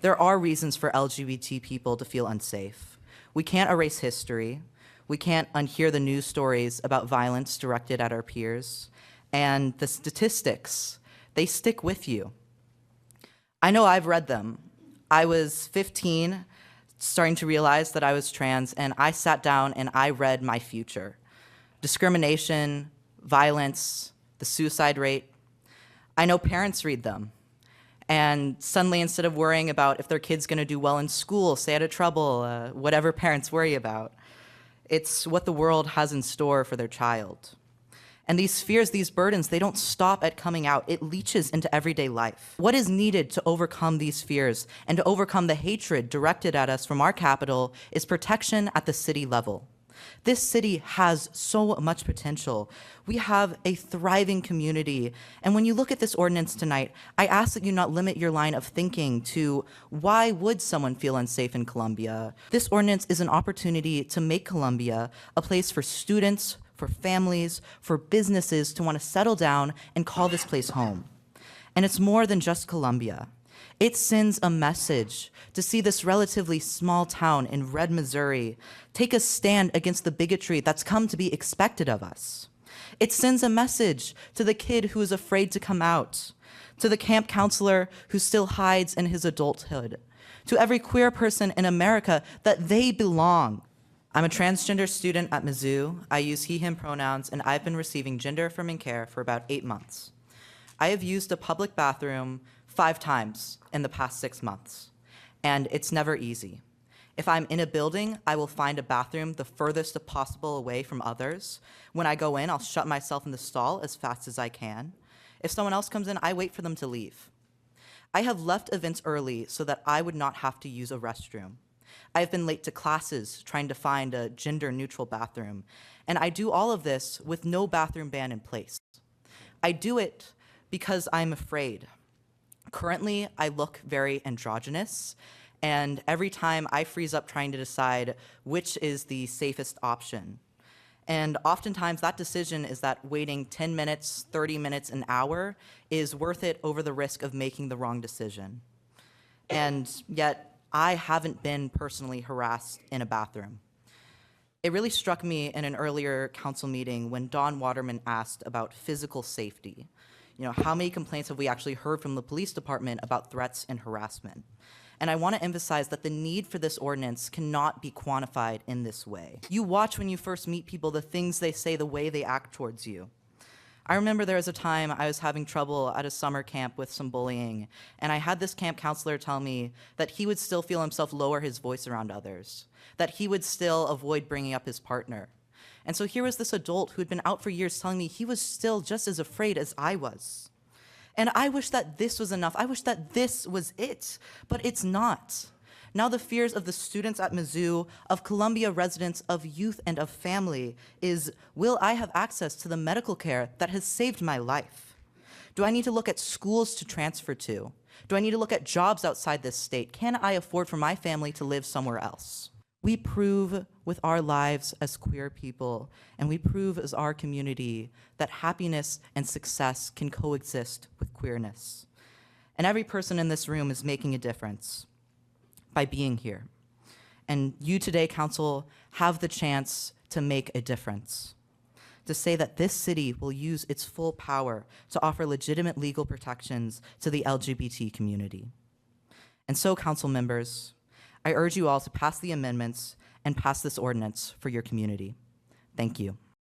There are reasons for LGBT people to feel unsafe. We can't erase history. We can't unhear the news stories about violence directed at our peers. And the statistics, they stick with you. I know I've read them. I was 15, starting to realize that I was trans, and I sat down and I read my future. Discrimination, violence, the suicide rate. I know parents read them. And suddenly, instead of worrying about if their kid's gonna do well in school, stay out of trouble, whatever parents worry about, it's what the world has in store for their child. And these fears, these burdens, they don't stop at coming out. It leaches into everyday life. What is needed to overcome these fears and to overcome the hatred directed at us from our capital is protection at the city level. This city has so much potential. We have a thriving community. And when you look at this ordinance tonight, I ask that you not limit your line of thinking to why would someone feel unsafe in Columbia? This ordinance is an opportunity to make Columbia a place for students, for families, for businesses to want to settle down and call this place home. And it's more than just Columbia. It sends a message to see this relatively small town in Red, Missouri take a stand against the bigotry that's come to be expected of us. It sends a message to the kid who is afraid to come out, to the camp counselor who still hides in his adulthood, to every queer person in America that they belong. I'm a transgender student at Mizzou. I use he, him pronouns, and I've been receiving gender affirming care for about 8 months. I have used a public bathroom 5 times in the past 6 months, and it's never easy. If I'm in a building, I will find a bathroom the furthest possible away from others. When I go in, I'll shut myself in the stall as fast as I can. If someone else comes in, I wait for them to leave. I have left events early so that I would not have to use a restroom. I have been late to classes trying to find a gender-neutral bathroom, and I do all of this with no bathroom ban in place. I do it because I'm afraid. Currently, I look very androgynous, and every time I freeze up trying to decide which is the safest option. And oftentimes that decision is that waiting 10 minutes, 30 minutes, an hour is worth it over the risk of making the wrong decision. And yet, I haven't been personally harassed in a bathroom. It really struck me in an earlier council meeting when Don Waterman asked about physical safety. You know, how many complaints have we actually heard from the police department about threats and harassment? And I want to emphasize that the need for this ordinance cannot be quantified in this way. You watch when you first meet people, the things they say, the way they act towards you. I remember there was a time I was having trouble at a summer camp with some bullying, and I had this camp counselor tell me that he would still feel himself lower his voice around others, that he would still avoid bringing up his partner. And so here was this adult who had been out for years telling me he was still just as afraid as I was. And I wish that this was enough. I wish that this was it, but it's not. Now the fears of the students at Mizzou, of Columbia residents, of youth, and of family is, will I have access to the medical care that has saved my life? Do I need to look at schools to transfer to? Do I need to look at jobs outside this state? Can I afford for my family to live somewhere else? We prove with our lives as queer people, and we prove as our community that happiness and success can coexist with queerness. And every person in this room is making a difference by being here. And you today, Council, have the chance to make a difference, to say that this city will use its full power to offer legitimate legal protections to the LGBT community. And so, Council members, I urge you all to pass the amendments and pass this ordinance for your community. Thank you.